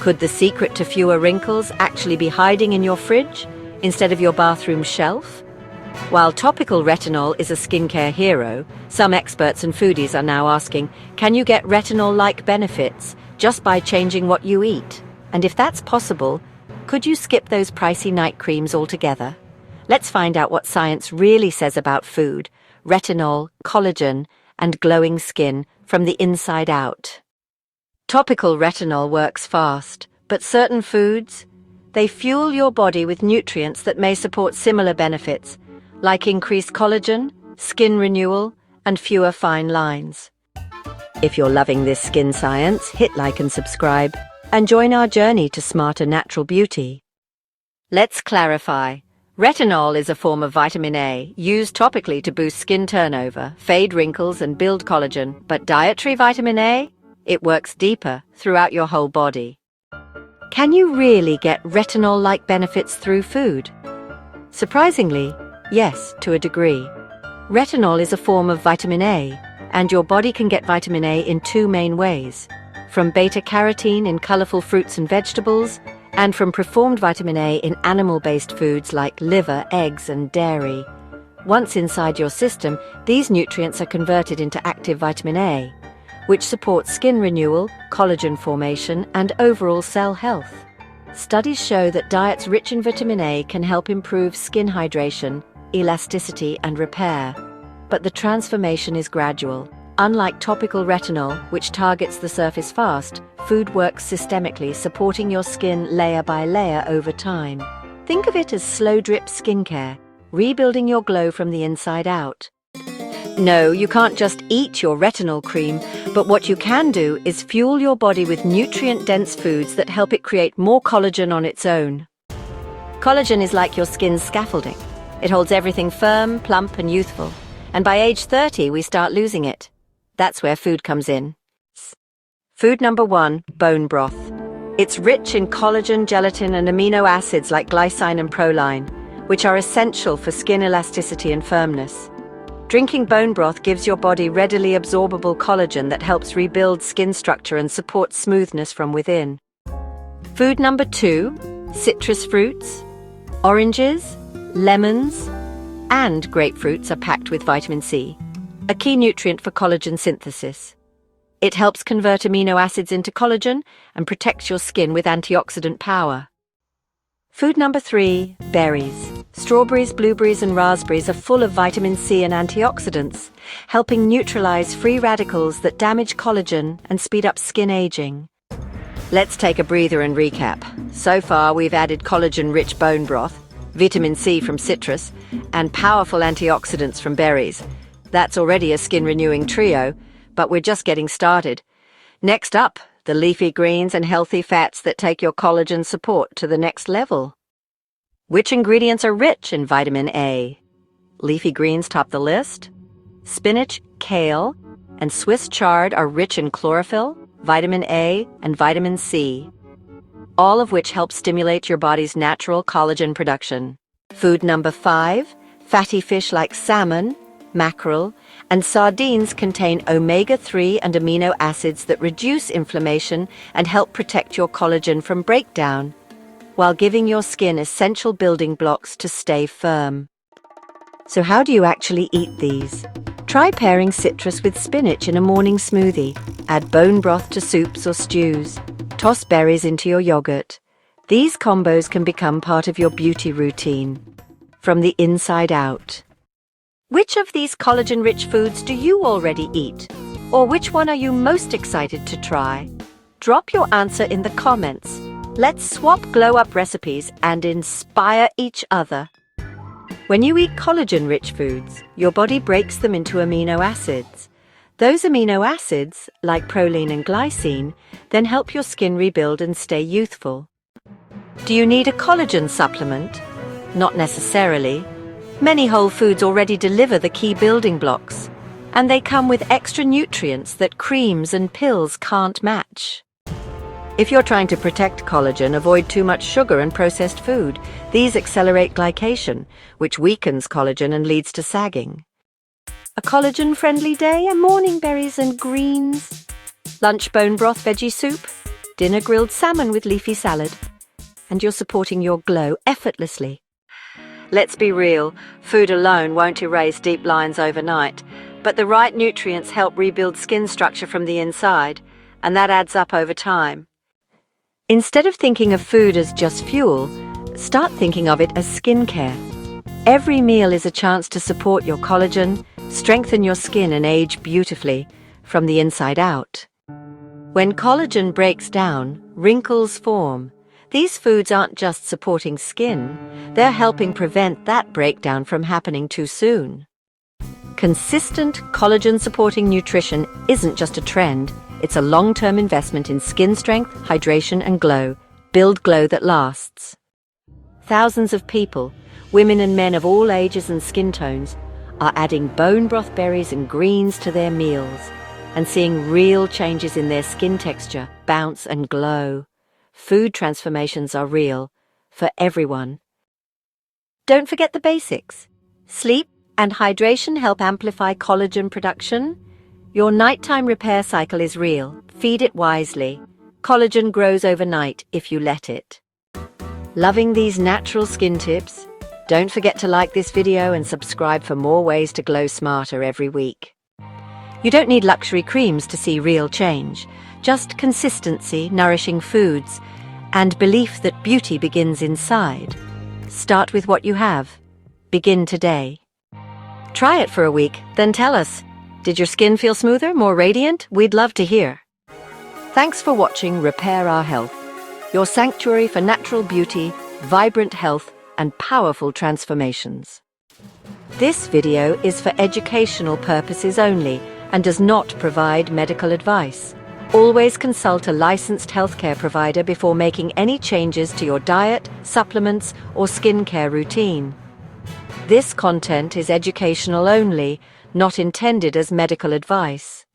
Could the secret to fewer wrinkles actually be hiding in your fridge instead of your bathroom shelf? While topical retinol is a skincare hero, some experts and foodies are now asking, can you get retinol-like benefits just by changing what you eat? And if that's possible, could you skip those pricey night creams altogether? Let's find out what science really says about food, retinol, collagen, and glowing skin from the inside out. Topical retinol works fast, but certain foods, they fuel your body with nutrients that may support similar benefits, like increased collagen, skin renewal, and fewer fine lines. If you're loving this skin science, hit like and subscribe, and join our journey to smarter natural beauty. Let's clarify. Retinol is a form of vitamin A, used topically to boost skin turnover, fade wrinkles, and build collagen. But dietary vitamin A? It works deeper throughout your whole body. Can you really get retinol-like benefits through food? Surprisingly, yes, to a degree. Retinol is a form of vitamin A, and your body can get vitamin A in two main ways: from beta-carotene in colorful fruits and vegetables, and from preformed vitamin A in animal-based foods like liver, eggs, and dairy. Once inside your system, these nutrients are converted into active vitamin A, which supports skin renewal, collagen formation, and overall cell health. Studies show that diets rich in vitamin A can help improve skin hydration, elasticity, and repair. But the transformation is gradual. Unlike topical retinol, which targets the surface fast, food works systemically, supporting your skin layer by layer over time. Think of it as slow-drip skincare, rebuilding your glow from the inside out. No, you can't just eat your retinol cream, but what you can do is fuel your body with nutrient-dense foods that help it create more collagen on its own. Collagen is like your skin's scaffolding. It holds everything firm, plump, and youthful. And by age 30, we start losing it. That's where food comes in. Food number 1, bone broth. It's rich in collagen, gelatin, and amino acids like glycine and proline, which are essential for skin elasticity and firmness. Drinking bone broth gives your body readily absorbable collagen that helps rebuild skin structure and supports smoothness from within. Food number 2, citrus fruits. Oranges, lemons, and grapefruits are packed with vitamin C, a key nutrient for collagen synthesis. It helps convert amino acids into collagen and protects your skin with antioxidant power. Food number 3, berries. Strawberries, blueberries, and raspberries are full of vitamin C and antioxidants, helping neutralize free radicals that damage collagen and speed up skin aging. Let's take a breather and recap. So far, we've added collagen-rich bone broth, vitamin C from citrus, and powerful antioxidants from berries. That's already a skin-renewing trio, but we're just getting started. Next up, the leafy greens and healthy fats that take your collagen support to the next level. Which ingredients are rich in vitamin A? Leafy greens top the list. Spinach, kale, and Swiss chard are rich in chlorophyll, vitamin A, and vitamin C, all of which help stimulate your body's natural collagen production. Food number 5, fatty fish like salmon, mackerel, and sardines contain omega-3 and amino acids that reduce inflammation and help protect your collagen from breakdown, while giving your skin essential building blocks to stay firm. So how do you actually eat these? Try pairing citrus with spinach in a morning smoothie. Add bone broth to soups or stews. Toss berries into your yogurt. These combos can become part of your beauty routine. From the inside out. Which of these collagen-rich foods do you already eat? Or which one are you most excited to try? Drop your answer in the comments. Let's swap glow-up recipes and inspire each other. When you eat collagen-rich foods, your body breaks them into amino acids. Those amino acids, like proline and glycine, then help your skin rebuild and stay youthful. Do you need a collagen supplement? Not necessarily. Many whole foods already deliver the key building blocks, and they come with extra nutrients that creams and pills can't match. If you're trying to protect collagen, avoid too much sugar and processed food. These accelerate glycation, which weakens collagen and leads to sagging. A collagen-friendly day, morning berries and greens. Lunch bone broth veggie soup. dinner grilled salmon with leafy salad, and you're supporting your glow effortlessly. Let's be real, food alone won't erase deep lines overnight, but the right nutrients help rebuild skin structure from the inside, and that adds up over time. Instead of thinking of food as just fuel, start thinking of it as skincare. Every meal is a chance to support your collagen, strengthen your skin, and age beautifully from the inside out. When collagen breaks down, wrinkles form. These foods aren't just supporting skin, they're helping prevent that breakdown from happening too soon. Consistent collagen-supporting nutrition isn't just a trend, it's a long-term investment in skin strength, hydration, and glow. Build glow that lasts. Thousands of people, women and men of all ages and skin tones, are adding bone broth berries and greens to their meals and seeing real changes in their skin texture, bounce, and glow. Food transformations are real, for everyone. Don't forget the basics. Sleep and hydration help amplify collagen production. Your nighttime repair cycle is real. Feed it wisely. Collagen grows overnight if you let it. Loving these natural skin tips? Don't forget to like this video and subscribe for more ways to glow smarter every week. You don't need luxury creams to see real change, just consistency, nourishing foods, and belief that beauty begins inside. Start with what you have. Begin today. Try it for a week, then tell us, did your skin feel smoother, more radiant? We'd love to hear. Thanks for watching Repair Our Health, your sanctuary for natural beauty, vibrant health, and powerful transformations. This video is for educational purposes only and does not provide medical advice. Always consult a licensed healthcare provider before making any changes to your diet, supplements, or skincare routine. This content is educational only, not intended as medical advice.